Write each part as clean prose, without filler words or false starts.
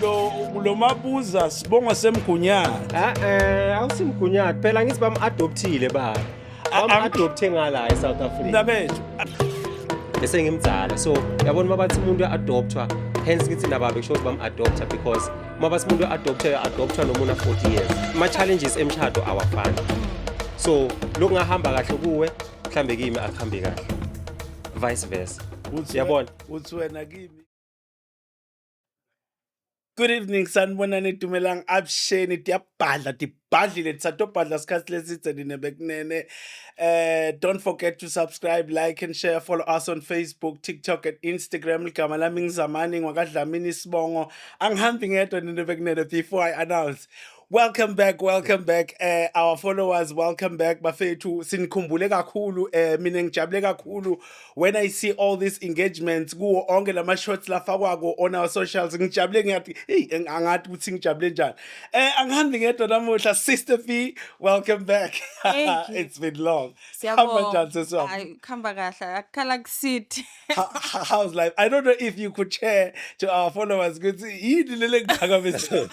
lo mabuza sibonga semgunyana. Awusimgunyati phela ngithi bam-adoptile baba. Bam-adopte ngala eSouth Africa. Ndabethu. Bese ngimdzala. So yabona mabathi umuntu uya-adoptwa, hence ngithi nababa kusho ukuthi bam-adopta because mabathi umuntu uya-adoptwa noma una 40 years. Ama-challenges emshado awafani. So lokhu ngahamba kahle kuwe, mhlambe kimi akuhambi kahle. Vice versa. Yabona? Uthi wena kimi. Good evening, sanibonani Dumelang Absheni tibhadlile tsatobhadla sikhathi lesitseni nebekunene. Don't forget to subscribe, like and share. Follow us on Facebook, TikTok and Instagram. Ligama lami ngizamani ngwakadlamini Sibongo. Angihambi ngedwa nebekunene before I announce. Welcome back. Our followers, welcome back. Bafethu sinikhumbule kakhulu, mina ngijabule kakhulu when I see all these engagements kuwo onke lama shots lafakwako on our socials. Ngijabule ngathi, angathi ukuthi ngijabule njani. Angihambi ngedwa namuhla, Sister V, welcome back. It's been long. Khamba kahle akhala kusithi. How's life? I don't know if you could share to our followers ukuthi yini lele ngidakabese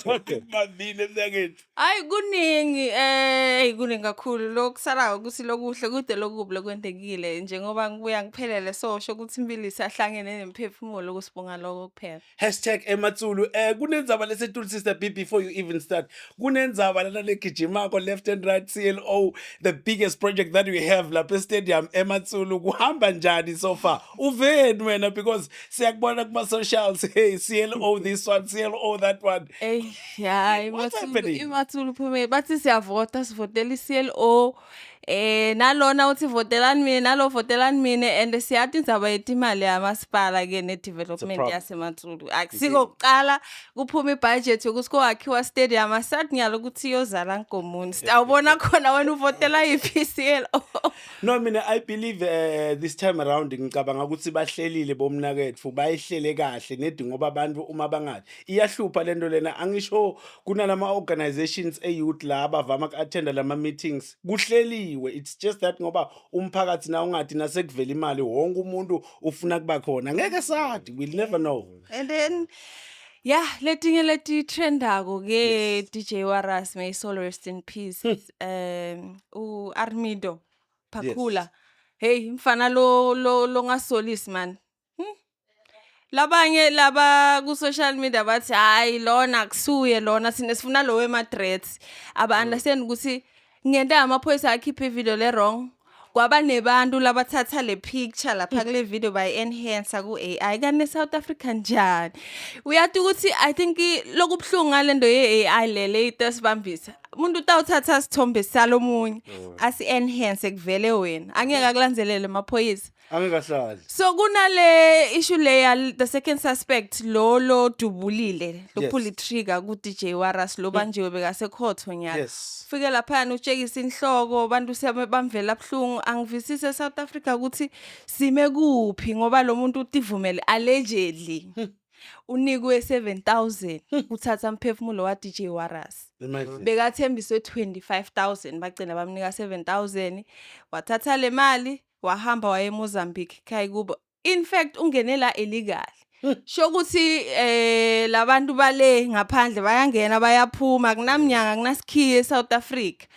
mabili emnyakeni. Kuningi kakhulu lokusalayo ukuthi lokuhle kude lokubi lokwendekile njengoba ngibuya ngiphelele so sho ukuthi imbilisi ahlangene nemphefumulo kusibonga lokho kuphela. #Ematsulu. Kunenzaba lesethu Sister B before you even start. Kunenzaba lana legijimako left and right CLO, the biggest project that we have lapha stadium Ematsulu. Kuhamba njani so far? Uveni wena because siyakubona kuma socials, hey CLO this one, CLO that one. What's happening? Imatsulu phume bathi siyavota sivotela iCLO nalona uthi votelani mina nalo votelani mina and siyathi indzaba yetimali yamasipala ke ne-development yaseMatsulu akusiko kuqala kuphuma ibudget yokuthi kwakhiwa stadium asathi nyalo ukuthi iyozala ngomuni sitawubona khona wena uvotela yiphi iCLO. No, mina I believe this time around ngicabanga ukuthi bahlelile bomnakethu bayihlele kahle nedi ngoba abantu uma bangathi iyahlupha lento lena angisho kunalama organizations youth laba vama ku-attenda lama meetings kuhleliwe. It's just that ngoba umphakathi na ungathi nasekuvela imali wonke umuntu ufuna kuba khona ngeke sathi, we'll never know. And then letinye leti trendako ke DJ Waras, may soul rest in peace. Armido Pakula. Hey mfana lo ngasolisi man. Labanye laba ku social media bathi hayi lona kusuye lona sifuna lo wemadreds aba understand ukuthi ngenda amaphoyisa akhiphe video le wrong kwaba nebantu labathatha le picture lapha kule video by enhance ku AI kane South Africa njani uyathi ukuthi I think lokubhlungu ngalendo ye AI lele itesibambisa umuntu utawuthatha sithombe salomunye asi enhance kuvele wena angeke akulanzelele amaphoyisa angekahlali. So kunale issue le the second suspect lo dubulile lo pull trigger ku DJ Waras lo banjiwe bekase court nyaka ufike lapha utshekisa inhloko abantu bamvela abhlungu angivisise South Africa ukuthi sime kuphi ngoba lo muntu utivumele allegedly unikwe 7,000 uthatha umphefumulo wa DJ Waras bekathembiswe 25,000 bagcina bamnika 7,000 wathatha le mali wahamba waye Mozambique kai kubo in fact ungenela illegal sho ukuthi labantu bale ngaphandle bayangena bayaphuma kunamnyanga kunasikhiye eSouth Africa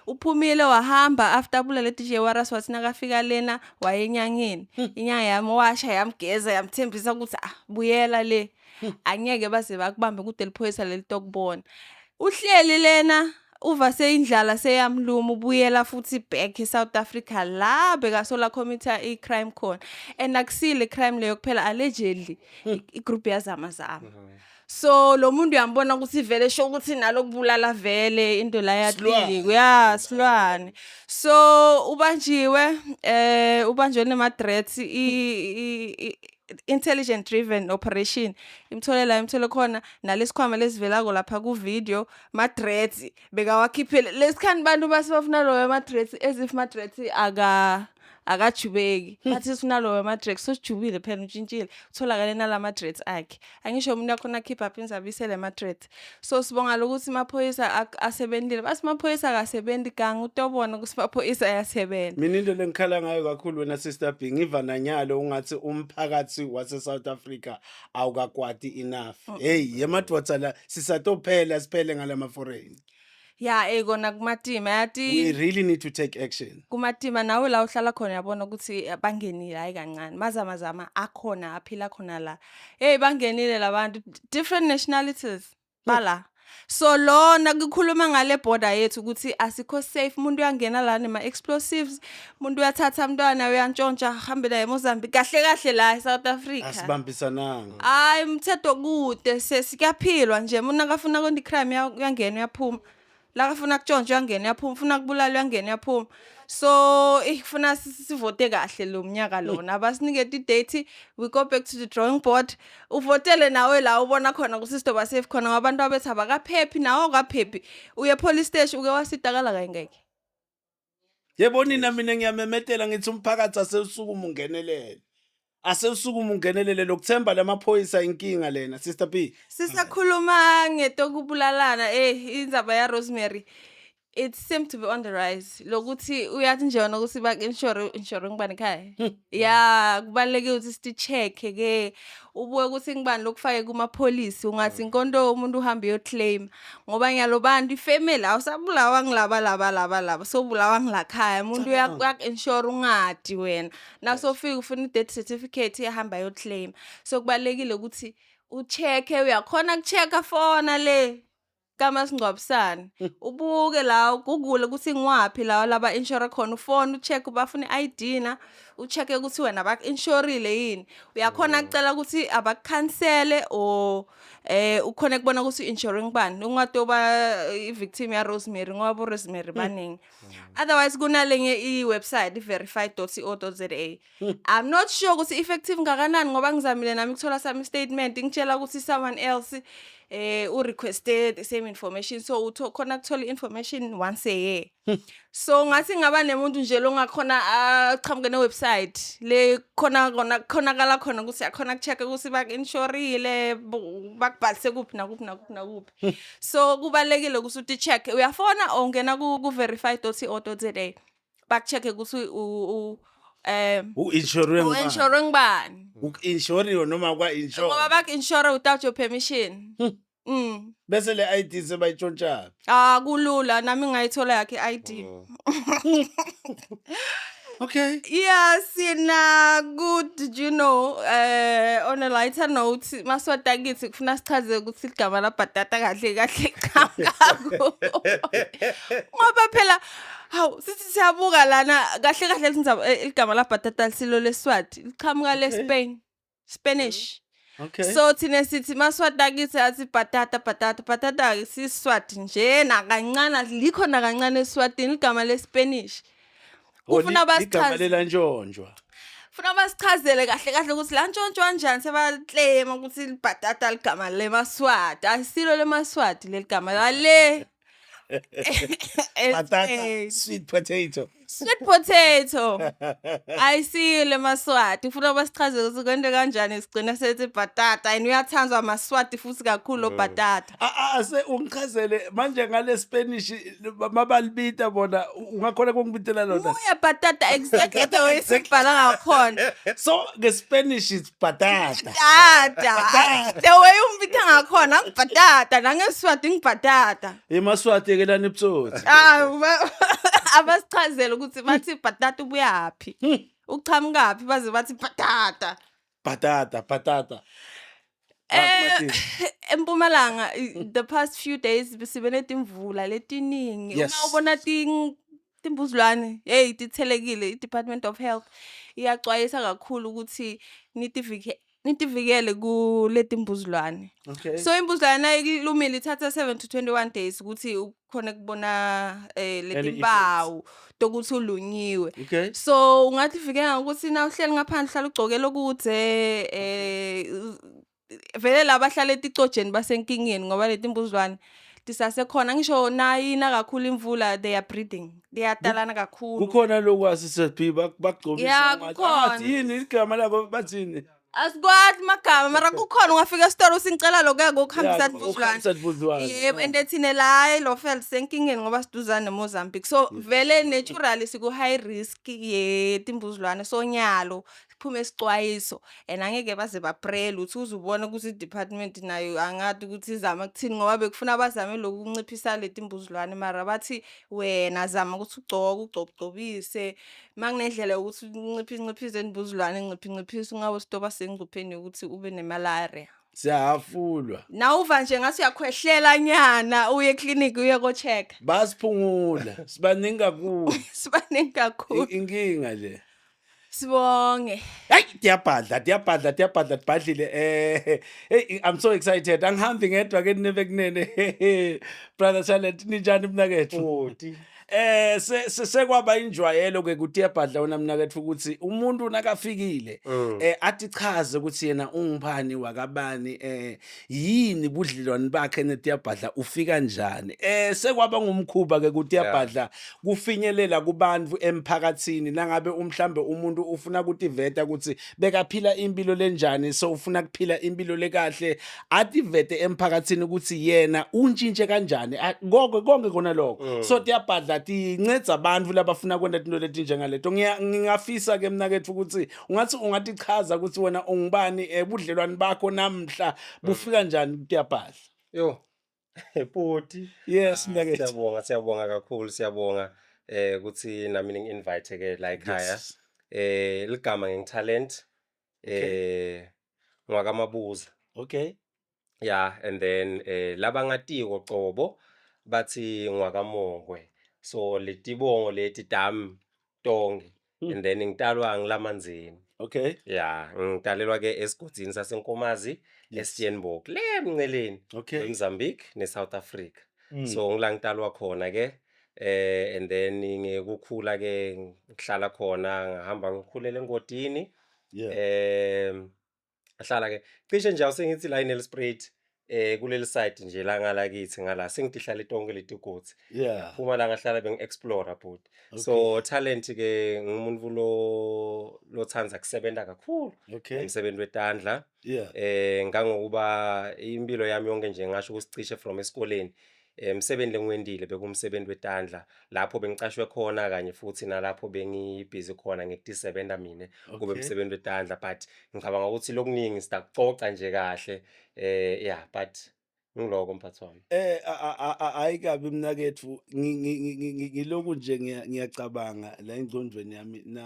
uphumile wahamba after bulale DJ Waras wathi nakafika lena wayenyangeni inyanga yami washa yamgeza yamthembisa ukuthi buyela le angeke baze bakubambe kude liphoyisa lelitokubona uhleli lena uvase indlala seyamluma ubuyela futhi back eSouth Africa la bekasola commit crime khona and akusile crime leyo kuphela allegedly igroup yazamazama. So lo muntu uyambona ukuthi vele sho ukuthi nalo kubulala vele into la yathili silwane so ubanjiwe nemadreds intelligent driven operation imthole khona nalesikhwama lesivelako lapha ku video madreds bekawakhiphele lesikhani bantu basibafuna lo madreds as if madreds akajubeki bathi sifuna lo ama-dreads sojubile phela utshintshile utholakale nalama-dreads akhe angisho umuntu yakhona keep up inzabisele ama-dreads so sibonga lokuthi amaphoyisa asebenzile basi amaphoyisa akasebenzi gang utobona ukuthi amaphoyisa ayasebenza mina into lengikhala ngayo kakhulu wena sister B ngiva nanyalo ungathi umphakathi wase South Africa awukakwati enough hey yemadoda la sisatophela siphele ngalama foreign ya kona kumatima yathi we really need to take action kumatima nawe la uhlala khona yabona ukuthi bangenile hayi kancane mazama akhona aphila khona la hey bangenile labantu different nationalities bala so lona kukhuluma ngale border yethu ukuthi asikho safe umuntu uyangena la nema explosives umuntu uyathatha umntwana uyantshontsha ahambe la eMozambique kahle la eSouth Africa asibambisananga hayi umthetho kude sesikaphilwa nje umuntu akafuna konke crime uyangena uyaphuma la kafuna kutshontsha uyangena uyaphuma ufuna kubulala uyangena uyaphuma so ifuna sivote kahle lo mnyaka lona abasinike idate we go back to the drawing board uvotele nawe la ubona khona ukuthi sistoba safe khona ngabantu abethi abakaphephi nawo kaphephi uye police station uke wasitakala kayingeke yeboni na mina ngiyamemetela ngithi umphakathi asesukuma ungenelele asesukuma ungenelele lokuthemba lamaphoyisa inkinga lena sister B sisakhuluma ngetokubulalana indzaba ya Rosemary it seemed to be on the rise lokuthi uyathi nje wona ukuthi insure ngibani ekhaya ya kubalekile ukuthi sithi check ke ubuye ukuthi ngibani lokufake kuma police ungathi inkonto umuntu uhamba yo claim ngoba nyalo bantu ifamily awusabulawa ngilaba sobulawa ngilakhaya umuntu uyak insure ungadi wena nasofika ufuna death certificate ehamba yo claim so kubalekile ukuthi uchecke uyakhona kuchecka fona le kama singcwabisana ubuke la ugugule ukuthi ngwapi la laba insure khona ufone ucheck ubafuna iID na ucheck ukuthi wena bak insureile yini uyakhona kucela ukuthi abakhansele o ukhona kubona ukuthi insure ngibani ungatoba ivictim ya Rosemary ngoba Rosemary baningi otherwise kunalenye iwebsite verify.co.za I'm not sure ukuthi effective ngakanani ngoba ngizamile nami ukuthola sami statement ngitshela ukuthi someone else requested the same information so khona kuthola information once a year so ngathi ngaba nemuntu nje longakhona aqhamuke ne website le khona kala khona ukuthi akhona kucheck ukuthi bak insureile bakubhalise kuphi nakuphi so kubalekile ukuthi uthi check uyafona ongena ku verify.co.za bakcheck ukuthi insure ngibani insure noma kwa insure ngoba bak insure without your permission bese le ID sebayitshontsha kulula nami ngayithola yakhe ID okay yeah sina good did you know on a lighter note maswata kithi kufuna sichaze ukuthi igama la bhatata kahle qhamuka ngoba phela hawu sithi siyabuka lana kahle igama la bhatata silo leSwati liqhamuka le Spanish okay so thina sithi maswata kithi athi bhatata siswati nje nakancane likho nakancane eSwatini igama leSpanish ufuna basichazelela ntshonjwa ufuna basichazele kahle ukuthi la ntshonjwa kanjani sebaclaim ukuthi libhatata ligama leMaswati asilo leMaswati leligama lale patata sweet potato ayisile Maswati ufuna basichazele ukuthi kwende kanjani sigcina sethi bhatata and uyathanzwa Maswati futhi kakhulu bhatata ase ungichazele manje ngale Spanish mabalibita bona ungakhona ukungibitela lona uya bhatata exactly the way sibhala ngakhona so the Spanish is bhatata the way umbitha ngakhona ngibhatata nangeSwati ngibhatata eMaswati ke lana ebutsotsi abasichazela ukuthi bathi bhatata ubuyaphi uchamukapi baze bathi bhatata eMpumalanga the past few days besibene timvula letiningi uma ubona timbuzulwane hey tithelekile iDepartment of Health iyacwayisa kakhulu ukuthi nitivikele kuleti mbuzulwane so imbuzulwana ilumile ithatha 7 to 21 days ukuthi ukhona kubona letimpawu tokuthi ulunyiwe so ungathi vikela ukuthi na uhleli ngaphandle hlala ugcokela ukuthi vele labahlala eticojeni basenkingeni ngoba leti mbuzulwane tisasekhona ngisho nayina kakhulu imvula they are breeding diyatalana kakhulu kukhona lokwazi siphi bagcobisa Yeah, ngathi kukhona. angathi yini igama labo bathini asikwazi magama mara kukhona ungafika esitolo usingicela lokuya ngokuhambisa Yeah, Dvuzlwane ukuhambisa Dvuzlwane, yebo yeah. and thine la eLofeld senkingeni ngoba siduzane neMozambique so vele naturally siku high risk ye timbuzlwane sonyalo siphume isicwayiso and angeke baze baprele uthi uzubona ukuthi department nayo angathi ukuthi izama kuthini ngoba bekufuna bazame lokunciphisa leti mbuzlwane mara bathi wena zama ukuthi ugcobise makunendlela ukuthi unciphise imbuzlwane nciphise ungabe sitoba sengcupheni ukuthi ube nemalaria siyahafulwa nawuva nje ngathi uyakhwehlela nyana uye eclinic uye ko check basiphungula sibaningi kakhulu sibaningi kakhulu inkinga le sibonge hayi diyabhadla dibhadlile hey I'm so excited angihambi ngedwa ke nebe kunene brother Talent ninjani mnakethu sekwaba injwayelo ke kuthi yabhadla wona mnakethu ukuthi umuntu nakafikile athi chaze ukuthi yena ungubani wakabani yini budlelwani bakhe netiyabhadla ufika njani sekwaba ngumkhuba ke kuthi yabhadla kufinyelela kubantu emphakathini nangabe umhlambe umuntu ufuna ukuthi veta ukuthi bekaphila impilo lenjani so ufuna kuphila impilo lekahle athi vete emphakathini ukuthi yena untshintshe kanjani konke kona lokho so tiyabhadla tincedza abantu labafuna kwenta into leti njengaleto ngingafisa ke mnakethu ukuthi ungathi chaza ukuthi wena ungubani budlelwani bakho namhla bufika njani kuyabhadla yo Poti yes mnakethu siyabonga kakhulu siyabonga ukuthi nami ngi-invite ke la ekhaya ligama ngitalent ngwakamabuza okay yeah and then labangatiko Cobo bathi ngwakamongwe so letibongo leti dam tonke and then ngitalwa ngilamanzini okay yeah ngitalelwa ke esigodini sasenkomazi eSteenbok le emnceleni okay eMozambique neSouth Africa so ngila ngitalwa khona ke and then ngekukhula ke ngihlala khona ngihamba ngikhulela engodini ahlala ke cishe nje awusengithi la eNelspruit kuleli side nje la ngala kithi ngala sengihlala tonke letigodi yeah uma la ngahlala bengi-explore but so Talent ke ngumuntu lo thanza kusebenza kakhulu emsebenzi wetandla ngangokuba impilo yami yonke nje ngasho ukusicishe from esikoleni umsebenzi lengiwendile bekumsebenzi wetandla lapho bengicashwe khona kanye futhi nalapho bengibhizi khona ngikudisebenza mina kube umsebenzi wetandla but ngicabanga ukuthi lokuningi sidakucoca nje kahle yeah but ngiloko mphathi wami ayikabi mnakethu ngiloku nje ngiyacabanga la engqondweni yami na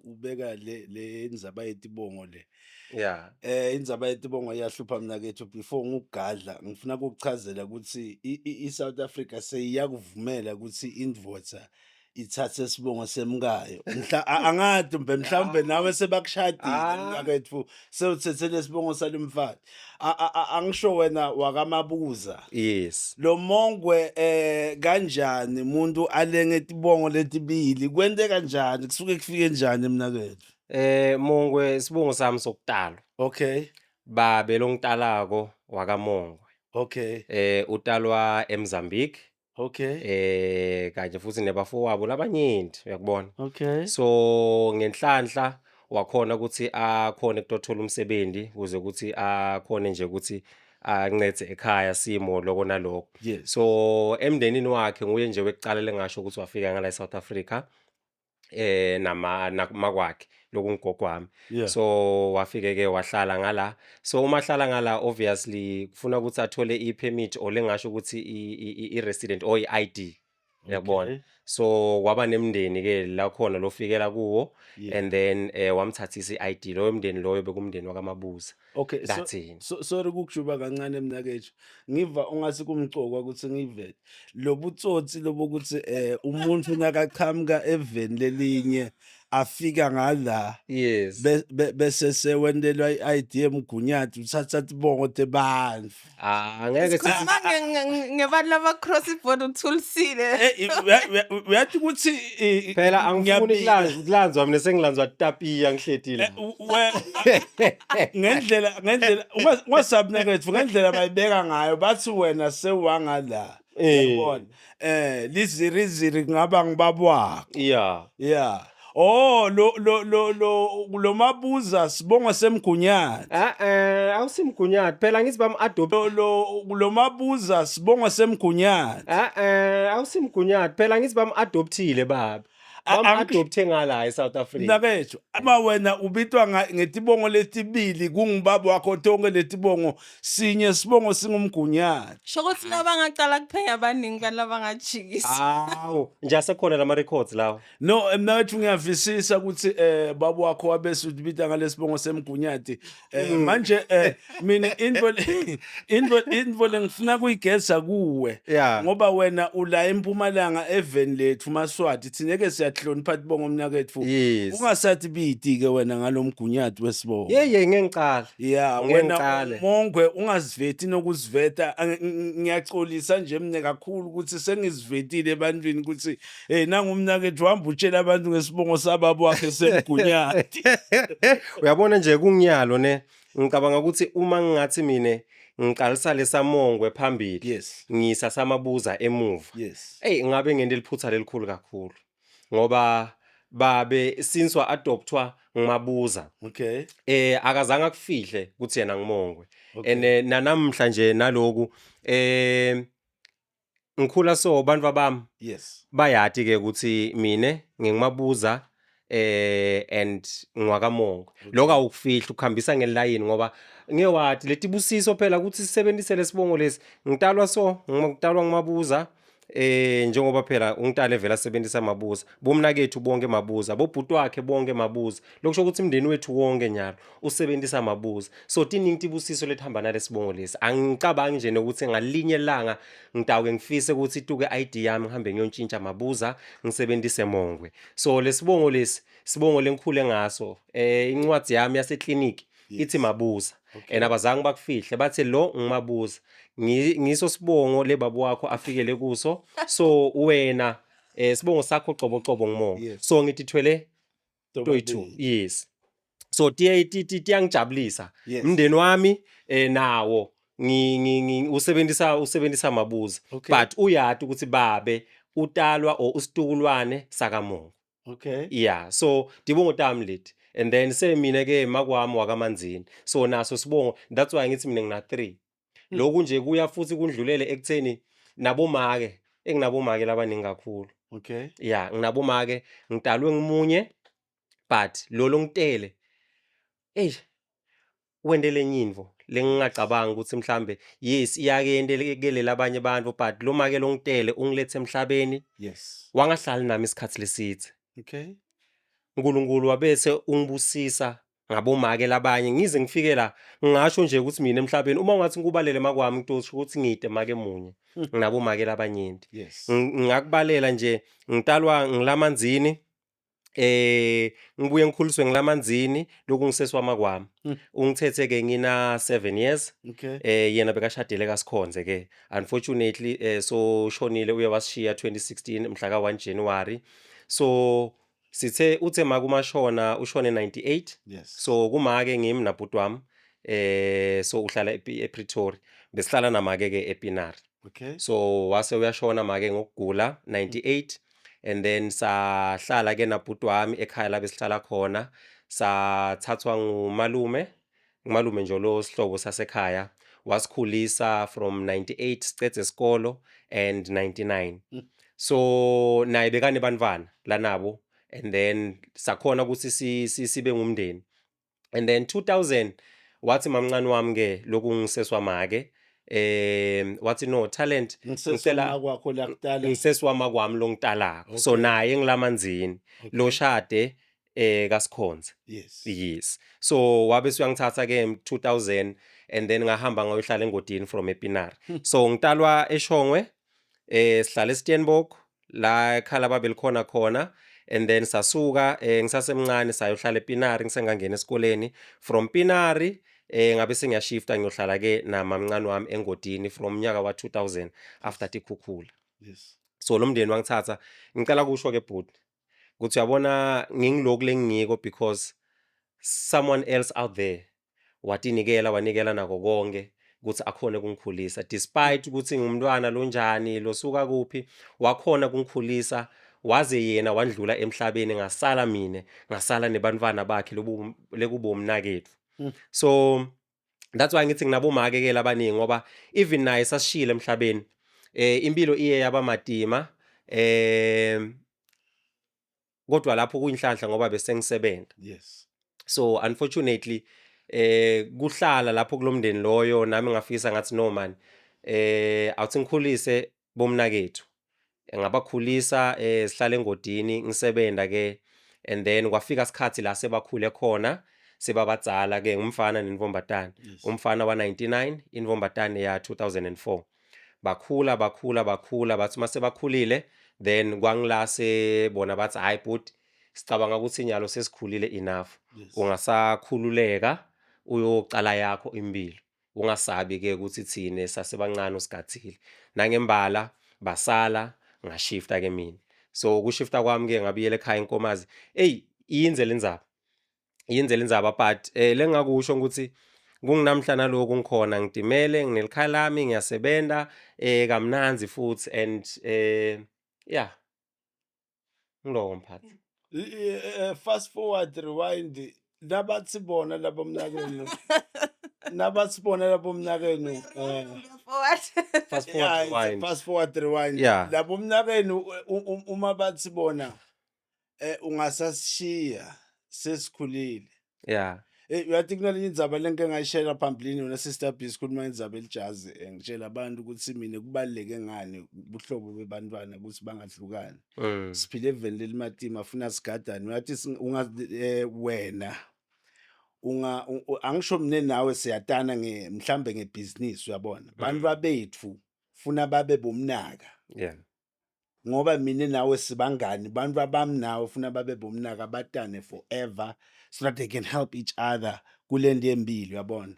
ubeka le inzaba yetibongo le yeah inzaba yetibongo yahlupha mnakethu before ngugadla ngifuna ukuchazela ukuthi iSouth Africa seyiyakuvumela ukuthi indvodza ithathe isibongo semkayo angathi mhlawumbe nawe sebakushadile mnakethu sewuthethe lesibongo salimfati angisho wena wakamabuza yes lo mongwe kanjani umuntu alenge itibongo letibili kwente kanjani kusuke kufike njani mnakethu Mongwe sibongo sami sokutalwa okay babe longitalako wakamongwe okay utalwa eMozambique okay kanje futhi nebafowabo labanyenti uyakubona okay so ngenhlanhla wakhona ukuthi akhona ukuthola umsebenzi kuze ukuthi akhona nje ukuthi ancede ekhaya simo lokho nalokho so emndenini wakhe nguye nje wekucala lengasho ukuthi wafika ngala eSouth Africa namakwakhe lokungigogo wami so wafike ke wahlala ngala so uma hlala ngala obviously kufuna ukuthi athole ipermit olengasho ukuthi i-resident or i-ID uyabona so kwaba nemndeni ke la khona lofikela kuwo and then wamthathisa i-ID lo mndeni loyo bekumndeni wakamabuza okay so sorry ukukushuba kancane mnakethu ngiva ungasi kumcokwa ukuthi ngivele lobutsotsi lobukuthi umuntu nakaqhamuka eveni lelinye afika ngala Yes. bese sewendelwa i-ID emgunyathi uthatha tibongo tebantfu. Ngeke Sikhuluma ngebantu laba-cross ibhoda uthulisile. Uyathi ukuthi phela angifuni ukulanzwa mina sengilanzwa tapiya ngihledile. Ngendlela ungasabi nakethu ngendlela bayibeka ngayo bathi wena sewangala. Yabona liziri ngaba ngibabwakho. Yeah. Oh lo Mabuza sibongo semgunyathi. Awusimgunyathi phela ngithi bam-adopt lo Mabuza sibongo semgunyathi. Awusimgunyathi phela ngithi bam-adoptile baba. Bam-adopte ngala eSouth Africa. Nakethu uma wena ubitwa ngetibongo letibili kungibaba wakho tonke letibongo sinye sibongo singumgunyathi. Shokuthi laba ngaqala kuphenya abaningi balaba ngajikisa. Awu nje sekhona lama records lawo. No mnakethu ngiyavisisa ukuthi baba wakho wabese ubita ngalesibongo semgunyathi. Manje mina into lengifuna kuyigeza kuwe ngoba wena ula eMpumalanga even lethu Maswati thineke siyahlonipha tibongo mnakethu. Ungasathi biti ke wena ngalomgunyathi wesibongo. Ngengicala. Yeah wena mongwe ungazivethi nokuziveta ngiyaxolisa nje mne kakhulu ukuthi sengizivetile ebantwini ukuthi nangumnakethu hamba utshela abantu ngesibongo sababa wakhe semgunyathi. Uyabona nje kunginyalo ne ngicabanga ukuthi uma ngingathi mine ngiqalisa lesamongwe phambili ngisa samabuza emuva. Ngabe ngende liphutha lelikhulu kakhulu ngoba babe since wa-adoptwa ngimabuza. Akazange akufihle ukuthi yena ngimongwe. Nanamhla nje naloku ngikhula so bantu babami bayati ke ukuthi mine ngingimabuza and ngwakamongo. Lokho awukufihla ukuhambisa ngelayini ngoba ngewati letibusiso phela ukuthi sisebenzise lesibongo lesi ngitalwa ngimabuza njengoba phela ungitale vela sebenzisa mabuza bomnakethu bonke mabuza bobhuti wakhe bonke mabuza lokusho ukuthi imndeni wethu wonke nyalo usebenzisa mabuza so tiningi tibusiso lethamba nalesibongo lesi angicabangi nje nokuthi ngalinye langa ngitawuke ngifise ukuthi ituke ID yami ngihambe ngiyontshintsha mabuza ngisebenzise mongwe so lesibongo lesi sibongo lengikhule ngaso incwadi yami yase clinic ithi mabuza abazange bakufihle bathi lo ngimabuza ngiso sibongo lebaba wakho afikele kuso so wena sibongo sakho qobo ngimo so ngithi thwele 22 so tiyangijabulisa umndeni wami nawo usebenzisa mabuza but uyati ukuthi babe utalwa or usitukulwane sakamongo so dibongo tami lethi and then mina ke makwami wakamanzini so naso sibongo that's why ngithi mina ngina 3 lokhu nje kuya futhi kundlulele ekutheni nabomake enginabomake labaningi kakhulu nginabomake ngitalwe ngimunye but lo ngitele wendele nyimvo lengingacabanga ukuthi mhlambe iyake endelekele abanye abantu but lo make lo ngitele ungilethe emhlabeni wangahlali nami isikhathi lesithi uNkulunkulu wabese ungibusisa ngabomake labanye ngize ngifike la ngisho nje ukuthi mina emhlabeni uma ungathi ngikubalele makwami ngitosho ukuthi ngide make munye nginabomake labanyenti ngakubalela nje ngitalwa ngilamanzini ngibuye ngikhuliswe ngilamanzini lokungiseswa makwami ungithethe ke ngina 7 years yena bekashadile kaSikhonze ke unfortunately so shonile uye wasishiya 2016 mhla ka 1 January so sithe uthe makumashona ushone 98 so kumake ngimi nabhuti wami so uhlala ePretoria besihlala namake ke ePinari so wase uyashona make ngokugula 98 and then sahlala ke nabhuti wami ekhaya la besihlala khona sathathwa ngumalume nje lo sihlobo sasekhaya wasikhulisa from 98 sicede isikolo and 99 so naye bekane bantwana la nabo and then sakhona ukuthi sibe ngumndeni and then 2000 wathi mamncane wami ke lokungiseswa make wathi no talent ngicela kwakho la kudala ngiseswa makwami lo ngitalako so naye ngilamanzini lo shade kaSikhonze yes so wabe siyangithatha ke 2000 and then ngahamba ngayohlala engodini from ePinari so ngitalwa eShongwe sihlala eSteenbok la ekhala babelikhona and then sasuka ngisasemncane sayohlala ePinari ngisengangena esikoleni. From Pinari ngabe sengiyashifta ngiyohlala ke namamncane wami engodini from unyaka wa 2000 after tikhukhula. Yes. So lo mndeni wangithatha ngicela kusho ke bhuti ukuthi uyabona ngingiloku lengiko because someone else out there wanikela nako konke ukuthi akhone ukungikhulisa despite ukuthi ngumntwana lonjani losuka kuphi wakhona ukungikhulisa waze yena wandlula emhlabeni ngasala mina ngasala nebantwana bakhe lekubo umnakethu. So that's why ngithi nginaboma ke labaningi ngoba even naye sasishila emhlabeni impilo iye yaba madima kodwa lapho kuyinhlanhla ngoba bese ngisebenza. Yes. So unfortunately kuhlala lapho kulomndeni loyo nami ngafisa ngathi no man awuthi ngikhulise bomnakethu ngabakhulisa sihlale engodini ngisebenta ke and then kwafika isikhathi la sebakhule khona sebabadzala ke ngumfana nenvombatana. Umfana wa 99 invombatana ya 2004 bakhula bathi mase bakhulile then kwangilase bona bathi hayi bhuti sicabanga ukuthi inyalo sesikhulile enough. Ungasakhululeka uyocala yakho impilo ungasabi ke ukuthi thine sasebancane usigathile nangembala basala ngashifta ke mina. So kushifta kwami ke ngabiyela ekhaya inkomazi iyinzela indzaba but lengakusho ukuthi kunginamhla naloku ngikhona ngidimele nginelikhaya lami ngiyasebenta kamnanzi futhi and yeah ngiloko mphathi. Fast forward, rewind. Nabatsibona labo mnakenu. Nabatsibona labo mnakenu. Fast forward, rewind. Yeah. Labo mnakenu uma batsibona ungasashiya sesikhulile. Yeah. Uyatiknala indzaba lenke ngayishela phambilini wena sister B sikhuluma indzaba elijazi ngitshela abantu ukuthi mina kubaleke ngani ubuhlobo bebantwana ukuthi bangahlukani. Siphile eveni lelimatima afuna sigadane uyathi wena angisho mina nawe siyatana mhlambe ngebusiness uyabona bantu babethu funa babe bomnaka. Yeah. Ngoba mina nawe sibangani bantu abamnawe funa babe bomnaka batane forever so that they can help each other kulendi yempilo uyabona.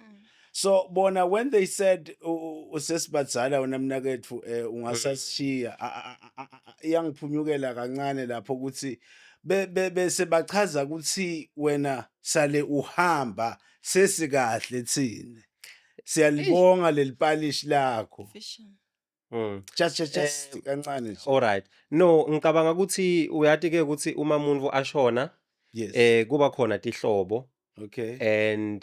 So bona when they said usesibadzala wena mnakethu ungasashiya iyangiphunyukela kancane lapho ukuthi bese bachaza ukuthi wena sale uhamba sesikahle thina siyalibonga lelipalishi lakho. Just kancane nje. All right. No ngicabanga ukuthi uyathi ke ukuthi uma umuntu ashona kuba khona tihlobo. Okay. And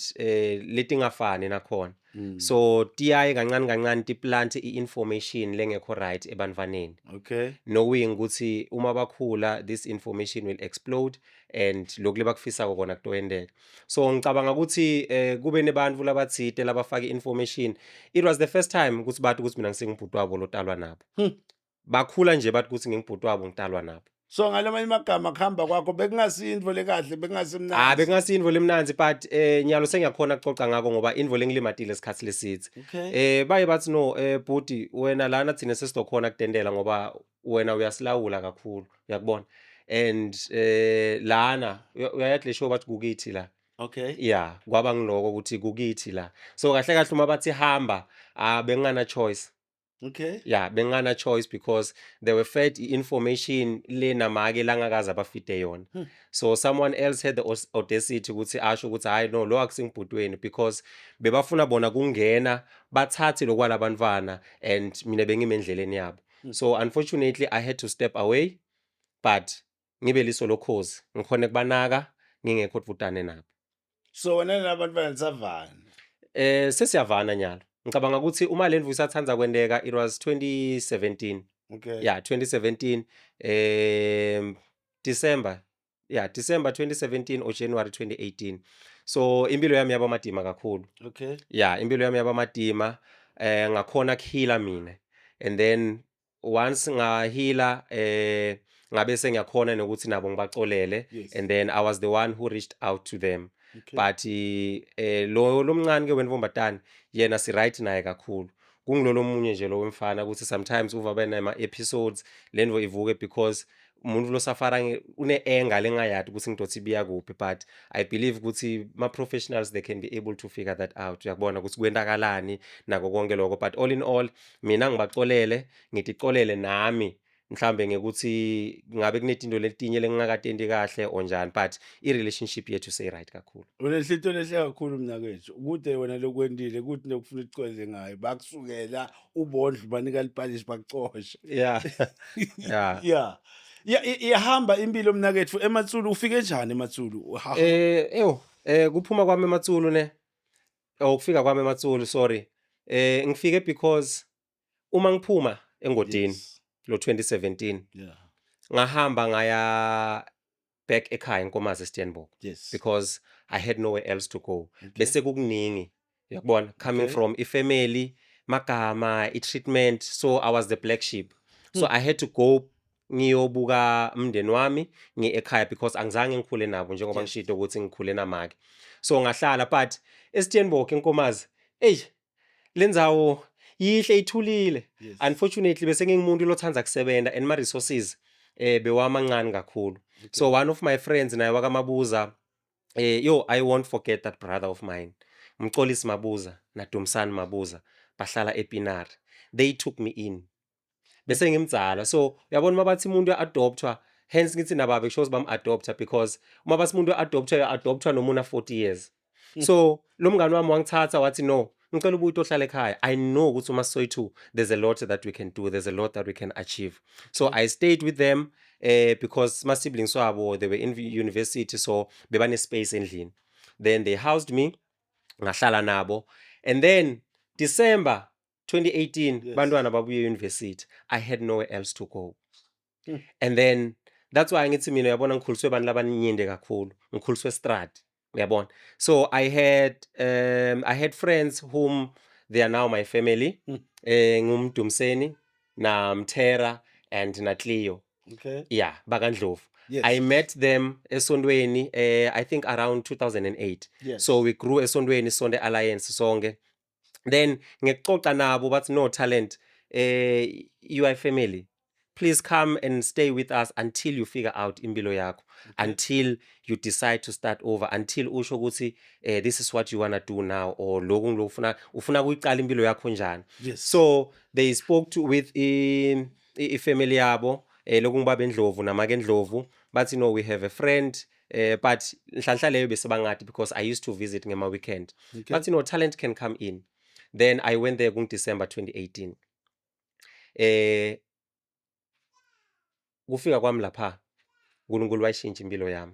letingafani nakhona. So tiyaye kancane tiplant i-information lengekho right ebantwaneni. Okay. Knowing ukuthi uma bakhula this information will explode and lokhu lebakufisa kona kutoyendeka. So ngicabanga ukuthi kube nebantfu labathite labafaka information. It was the first time ukuthi bathi ukuthi mina ngisengibhuti wabo lotalwa nabo. Bakhula nje bathi ukuthi ngingibhuti wabo ngitalwa nabo. So ngalamanye amagama khamba kwakho bekungasindvo lekahle bekungasimnandi. Bekungasindvo lemnanzi but nyalo sengiyakhona ukucoca ngako ngoba indvo lengilimatile isikhathi lesithi. Okay. Baye bathi no bhuti wena lana thina sesizokhona kutendela ngoba wena uyasilawula kakhulu uyakubona and lana uyayathi show bathi kukithi la. Okay. Yeah kwaba ngiloko ukuthi kukithi la. So kahle kahle uma bathi hamba bengana choice. Okay. Yeah bengana choice because they were fed information lena make langakaza bafite yona. So someone else had the audacity ukuthi asho ukuthi hayi no lo akusingibhutweni because bebafuna bona kungena bathathe lokwalabantwana and mina bengimendleleni yabo. So unfortunately I had to step away but ngibe liso lokhozi ngikhona kubanaka ngingekho kuvutane nabo. So wena nabantwana savana. Sesiyavana nyalo. Ngicabanga ukuthi uma lendvu isathanza kwendeka it was 2017. Okay. Yeah 2017 December 2017 or January 2018. So impilo yami yaba madima kakhulu. Okay. Yeah impilo yami yaba madima ngakhona kuhila mina and then once ngahila ngabe sengiyakhona nokuthi nabo ngibacolele and then I was the one who reached out to them. Okay. But lo mncane ke wenvombatana yena si right naye kakhulu. Kungilolo munye nje lo wemfana ukuthi sometimes uva bena ama episodes lendvo ivuke because umuntu lo safara une anger lengayathi ukuthi ngidothi biya kuphi, but I believe ukuthi ma professionals they can be able to figure that out. Uyakubona ukuthi kwendakalani nako konke lokho, but all in all mina ngibaxolele, ngithi xolele nami mhlambe ngekuthi ngabe kunetinto letinye lengingakatenti kahle onjani, but i-relationship yethu say right kakhulu. Unehlito lehle kakhulu mnakethu. Kude wena lokwendile, kuthi nokufuna icweze ngayo. Bakusukela ubondla banika liphalishi bakucosha. Yeah. Yeah. Yeah. Iyahamba impilo mnakethu. eMatsulu ufike njani eMatsulu? Kuphuma kwami eMatsulu ne. Ukufika kwami eMatsulu, sorry. Ngifike because uma ngiphuma engodini lo 2017. Yeah. Ngahamba ngaya back ekhaya eNkomazi eSteenbok. Yes. Because I had nowhere else to go. Okay. Bese kukuningi. Uyakubona, coming from ifamily, magama, treatment, so I was the black sheep. So I had to go ngiyobuka umndeni wami ekhaya because angizange ngikhule nabo njengoba ngishito ukuthi ngikhule namake. So ngahlala, but eSteenbok eNkomazi, lendzawo yihle ithulile. Unfortunately bese ngingumuntu lothanda kusebenza and my resources bewamancane kakhulu. So one of my friends naye wakamabuza, I won't forget that brother of mine, Mxolisi Mabuza na Dumsani Mabuza, bahlala ePinar. They took me in. Bese ngimdzala. So uyabona mabathi umuntu uya-adoptwa, hence ngithi nababe shows bam-adopta because uma bathi umuntu uya-adoptwa noma una 40 years. So lo mngani wami wangithatha wathi no, ngicela ubuye uhlale ekhaya. I know ukuthi uma Soweto there's a lot that we can do, there's a lot that we can achieve. So I stayed with them because my siblings wabo, they were in university, so bebane space endlini. Then they housed me, ngahlala nabo. And then December 2018, bantwana babuye university. I had nowhere else to go. And then that's why ngithi mina uyabona ngikhuliswe abantu labanyende kakhulu. Ngikhuliswe Strad. Uyabona. So I had friends whom they are now my family. Ngumdumseni na Mthera and na Cleo. Okay. Yeah, bakandlovu. Yes. I met them esondweni I think around 2008. Yes. So we grew esondweni Sonde Alliance sonke. Then ngexoxa nabo bathi no Talent, you are family. Please come and stay with us until you figure out impilo yakho, until you decide to start over, until usho ukuthi this is what you want to do now, or lokhu ufuna kuyiqala impilo yakho njani. Yes. So they spoke with family yabo, lokhu ngibaba eNdlovu namake eNdlovu, but you know we have a friend, but nhlanhla leyo bese bangathi because I used to visit ngema weekend. Okay. But you know Talent can come in. Then I went there December 2018. Kufika kwami lapha uNkulunkulu wayishintsha impilo yami.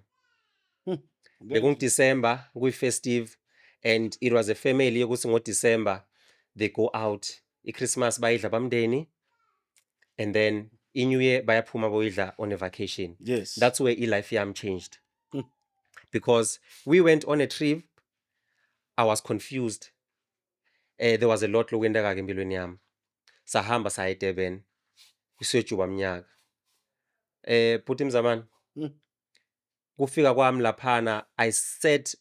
December kuyi-festive and it was a family ukuthi ngoDecember they go out. iChristmas bayidla bamndeni and then iNew Year bayaphuma boyidla on a vacation. Yes. That's where life yami changed. Because we went on a trip, I was confused. There was a lot lokwendeka empilweni yami. Sahamba saya eDurban. Kusejuba mnyaka. Bhuti Mzamani. Kufika kwami laphana, I sat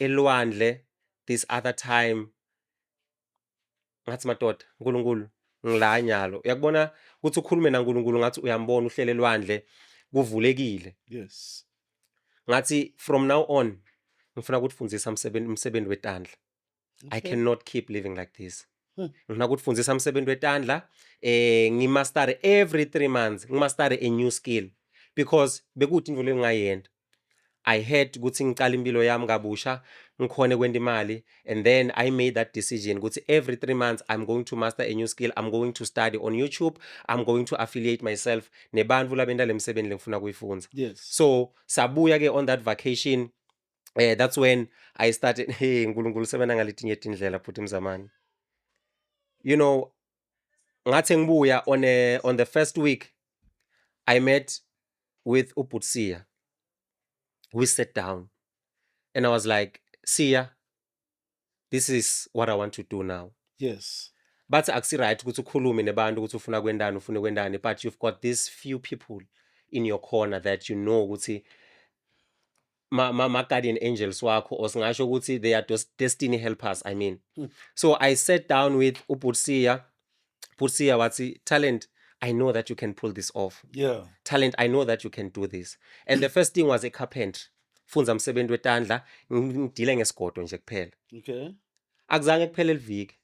elwandle this other time. Ngathi madoda, uNkulunkulu ngila nyalo. Uyakubona ukuthi ukhulume naNkulunkulu ngathi uyambona uhlele elwandle kuvulekile. Yes. Ngathi from now on ngifuna ukufundisa umsebenzi wetandla. I cannot keep living like this. Ngifuna ukufundisa umsebenzi wetandla, ngimastare every 3 months, ngimastare a new skill because bekuthi into lengayenda. I had ukuthi ngiqala impilo yami kabusha, ngikhone kwenda imali, and then I made that decision ukuthi every 3 months I'm going to master a new skill, I'm going to study on YouTube, I'm going to affiliate myself nebantfu labenta lemsebenzi lengifuna kuyifunza. Yes. So sabuya ke on that vacation, that's when I started, uNkulunkulu sebenza ngaletinye indlela Bhuti Mzamani. You know, ngathi ngibuya on the first week I met with uButsia. We sat down and I was like, Sia, this is what I want to do now. Yes. But akusi right ukuthi ukhulume nebantu ukuthi ufuna kwendani, but you've got these few people in your corner that you know ukuthi ma guardian angels wakho, or singasho ukuthi they are destiny helpers, I mean. So I sat down with uButsia. Butsia wathi, Talent, I know that you can pull this off. Yeah. Talent, I know that you can do this. And the first thing was a carpentry. Funza msebenzi wetandla, ngidile ngesigodo nje kuphela. Okay. Akuzange kuphele liviki.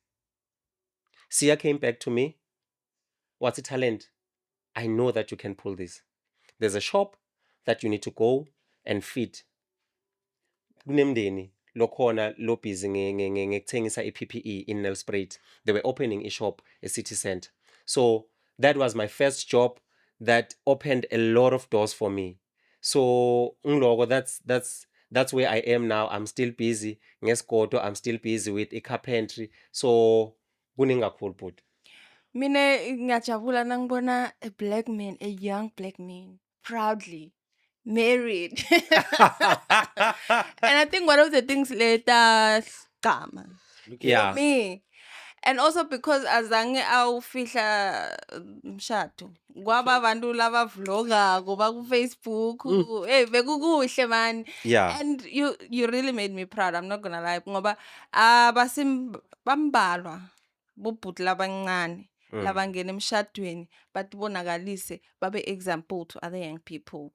Sia came back to me. What's a talent? I know that you can pull this. There's a shop that you need to go and feed. Kunemndeni lokhona lo busy ngekuthengisa i-PPE in Nelspruit. They were opening a shop at City Center. So that was my first job that opened a lot of doors for me. So that's where I am now. I'm still busy ngesigodo, I'm still busy with a carpentry. So kuningi kakhulu bhuti. Mina ngiyajabula nangibona a young black man, proudly married. And I think one of the things later gama. Yeah. Me. And also because azange awufihla umshado. Kwaba abantu laba vlogger goba ku Facebook. Hey, bekukuhle man. Yeah. And you really made me proud. I'm not gonna lie. Ngoba bambalwa bobhuti labancane. Labangena emshadweni batibonakalise babe example to other young people.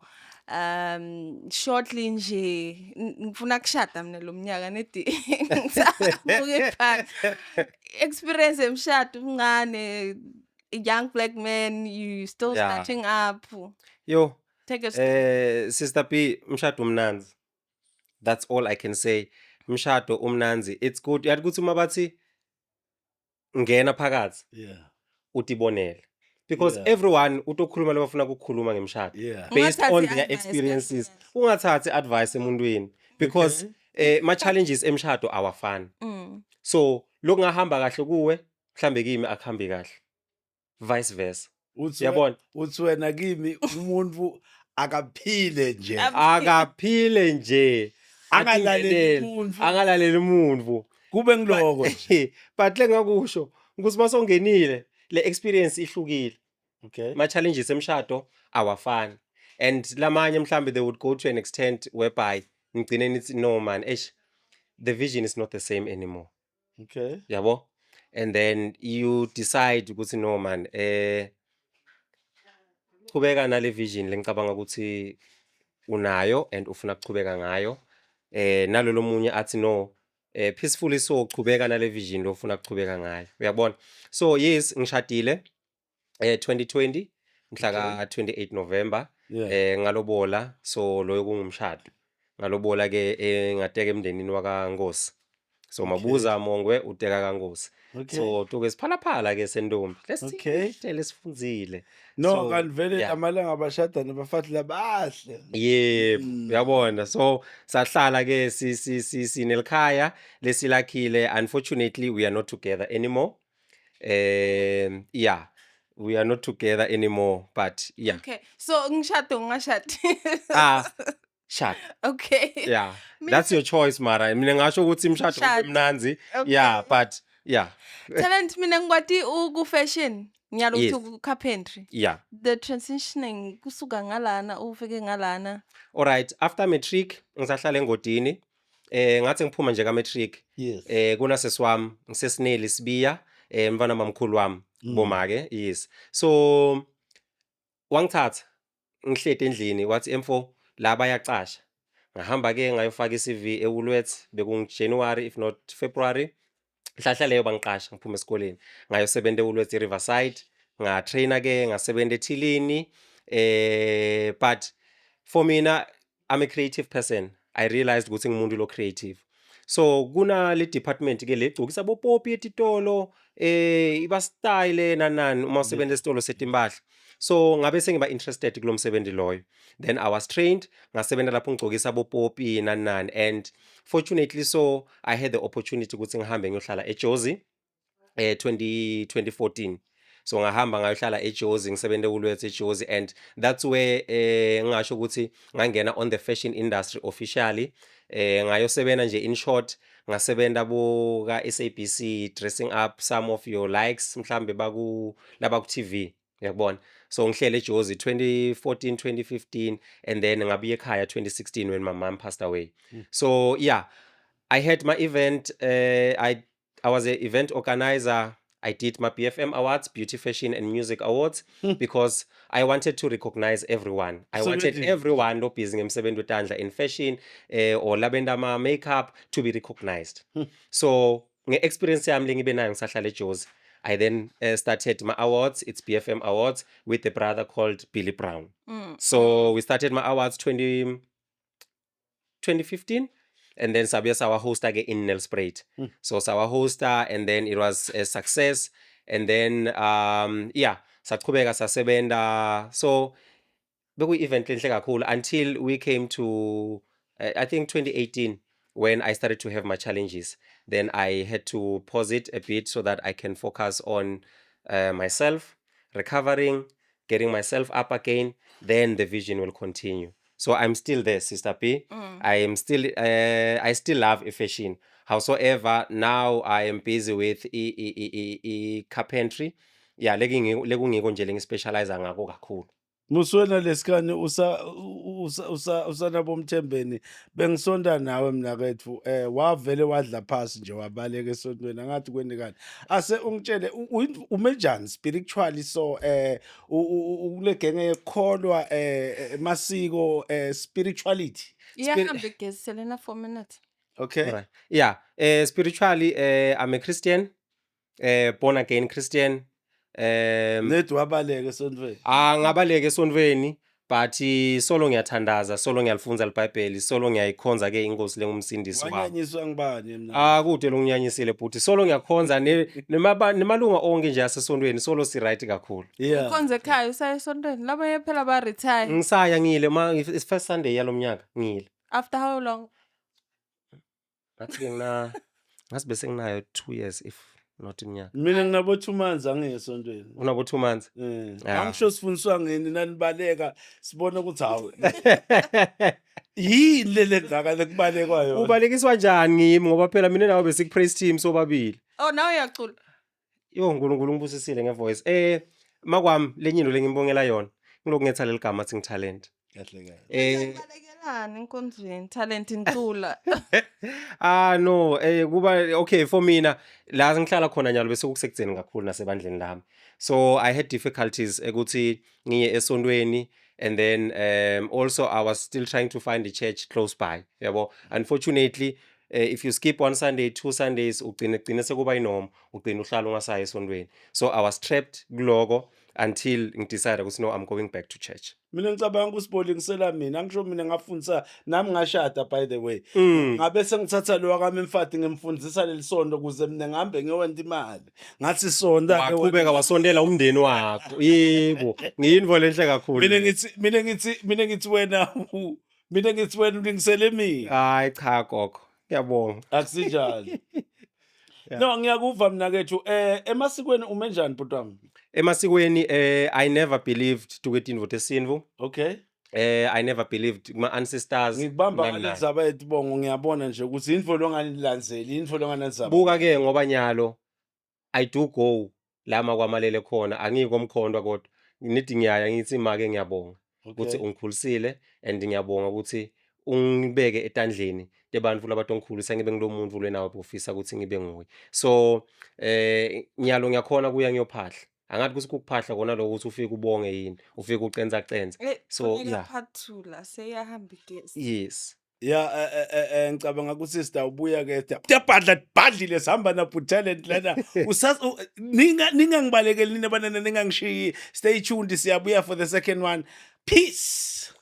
Shortly nje ngifuna kushada mina lo mnyaka nedi ngisabuke phansi experience emshado umncane, a young black man, you still starting up. Yo, take a Sister P, mshado umnanzi. That's all I can say. Mshado umnanzi. It's good. Yathi kuthi uma bathi ngena phakathi. Yeah. Utibonele. Because everyone utokhuluma lebafuna ukukhuluma ngemshado based on their experiences. Ungathathi advice emuntwini because ma challenges emshado awafani. So lokhu ngahamba kahle kuwe mhlambe kimi akuhambi kahle. Vice versa. Uyabona? Uthi wena kimi umuntu akaphile nje. Akaphile nje. Angalaleli umuntu. Kube ngiloko nje. But lengakusho ukuthi masongenile le experience ihlukile. Okay. My challenges emshado awafani. And lamanye mhlambe they would go to an extent whereby ngigcine nithi no man, the vision is not the same anymore. Okay. Yabo? And then you decide ukuthi no man, qhubeka nale vision lengicabanga ukuthi unayo and ufuna kuqhubeka ngayo. Nalolo munye athi no, peacefully so qhubeka nale vision lo ufuna kuqhubeka ngayo. Uyabona? So yes, ngishadile 2020 mhla ka 28 November ngalobola, so loyo kungumshado. Ngalobola ke ngateka emndenini waka Nkosi. So mabuza Mongwe uteka kaNkosi. So toke siphalaphala ke sentombi. Let's see lesifunzile. No, kanti vele amalanga abashada nabafathi labahle. Yeah, uyabona. So sahlala ke sinelikhaya lesilakhile. Unfortunately we are not together anymore. Yeah, we are not together anymore, but yeah. Okay, so ngishado ngashadi. Shut. Okay. Yeah, that's your choice, Mara. Mina ngasho ukuthi imshado umnanzi. Yeah, but yeah. Talent mina ngikwati ku fashion. Ngiyalo ukuthi carpentry. Yeah. The transitioning kusuka ngalana ufike ngalana. All right, after matric ngisahlala engodini. Ngathi ngiphuma nje ka matric. Yes. Kuna seswami ngisesineli sibiya. Mfana mamkhulu wami bomake. Yes. So wangithatha ngihlede endlini wathi M4 la bayacasha. Ngahamba ke ngayofaka iCV eWoolworths bekungu January if not February. Mhlahla leyo bangiqasha ngiphuma esikoleni. Ngayosebenza eWoolworths Riverside, ngatrainer ke ngasebenza eThilini. But for mina I'm a creative person. I realized ukuthi ngimuntu lo creative. So kuna le department ke legcokisa bopopi etitolo iba style nanani uma usebenza esitolo setimpahla. So ngabe sengiba interested kulo msebenzi loyo. Then I was trained ngasebenza lapho ngicokisa bopopi nanani, and fortunately so I had the opportunity ukuthi ngihambe ngiyohlala eJozi 2014. So ngahamba ngayohlala eJozi ngisebenza eWoolworths eJozi, and that's where ngisho ukuthi ngangena on the fashion industry officially. Ngayosebenza nje in short ngasebenza bo ka SABC dressing up some of your likes mhlambe laba ku TV, uyabona. So ngihlele eJozi 2014 2015, and then ngabuye ekhaya 2016 when my mom passed away. So yeah, I had my event. I was an event organizer. I did my BFM Awards, Beauty, Fashion and Music Awards, because I wanted to recognize everyone. I wanted everyone lo busy ngemsebenzi wetandla in fashion or labenda ma makeup to be recognized. So nge-experience yami le ngibe nayo ngisahlala eJozi, I then started my awards. It's BFM Awards with a brother called Billy Brown. So we started my awards 2015. And then sabuya sawa hosta ke in Nelspruit. So sawa hosta, and then it was a success. And then saqhubeka sasebenda. So beku event lenhle kakhulu until we came to I think 2018 when I started to have my challenges. Then I had to pause it a bit so that I can focus on myself, recovering, getting myself up again. Then the vision will continue. So I'm still there, Sister P. I am still, I still love fashion. Howsoever, now I am busy with carpentry. Yeah, lekungiko nje lengispecialize ngako kakhulu. Muswena lesikani usanabo Mthembeni bengisonda nawe mina kethu wavele wadla phansi nje wabaleka esontweni angathi kwenikani ase ungitshele umenjani spiritually so ule genge yekholwa masiko spirituality Iyahambe geziselena for a minute. okay Right. Yeah, spiritually I'm a Christian, born again Christian. nethu wabaleka esontweni Ngabaleka esontweni, but solo ngiyathandaza, solo ngiyalifunza iBhayibheli, solo ngiyayikhonza ke inkosi lengumsindisi wami. wanyanyiswa ngibani mina Kude longinyanyisile futhi, solo ngiyakhonza nemalunga onke nje asesontweni, solo si right kakhulu. yeah Ukhonze ekhaya usaya esontweni labo phela ba retire. Ngisaya ngile it's first Sunday yalomnyaka ngile. After how long? Ngathi bese nginayo 2 years if not iminyaka. mina nginabo 2 months angiyesontweni Unabo 2 months. angisho sifundiswa ngini nanibaleka sibona ukuthi hawu yini lele ngaka lekubalekwayo Ubalekiswa njani ngimi ngoba phela mina nawe bese praise team sobabili. Oh, now uyacula. Yo uNkulunkulu ngibusisile ngevoice. Makwami lenyino lengibongela yona. Ngiloku ngetha leligama athi ngtalent. kahle kahle Balekelani enkonzweni talent incula. No, kuba okay for mina la ngihlala khona nyalo bese kukusekutseni kakhulu nasebandleni lami. So I had difficulties ukuthi ngiye esontweni, and then also I was still trying to find a church close by. Yabo, unfortunately if you skip 1 Sunday, 2 Sundays ugcine sekuba inorm, ugcina uhlala ungasayi esontweni. So I was trapped kuloko until ngidecided ukuthi no, I'm going back to church. mina ngicabanga ukusibolingisela mina angisho mina ngafundisa nami ngashada by the way ngabe sengithatha lo wakami mfati ngimfundisa lelisonto kuze mina ngihambe ngiyowenta imali ngathi sonda Waqhubeka wasondela umndeni wakho. Yebo, ngiyinvo lenhle kakhulu. mina ngithi wena ulingisele mina Hayi cha gogo. Ngiyabonga. akusinjalo no ngiyakuva mina kethu emasikweni umenjani bhuti wami Emasikweni I never believed to get invo tesinvo. okay I never believed my ancestors. ngikubamba ngalezaba etibongo ngiyabona nje ukuthi indvo longanilandzeli indvo longanenzaba Buka ke ngoba nyalo I do go lama kwamalele khona, angikomkhondwa kodwa ngithi ngiyaya ngithi make ngiyabonga ukuthi ungikhulisile, and ngiyabonga ukuthi ungibeke etandleni tebantu labantu ongikhulisa ngibe ngilomuntu lwenawo bufisa ukuthi ngibe nguye. So nyalo ngiyakhona kuya ngiyophahla, angathi kusikuphahla kona lokho ukuthi ufike ubonge yini, ufike ucenza. So yeah, Phathula seyahamba igezi. yes. ya ngicabanga ukuthi sister ubuya ke badlile sihamba na talent lana ningangibalekeli nina banana ningangishiyi. Stay tuned, siyabuya for the second one. Peace.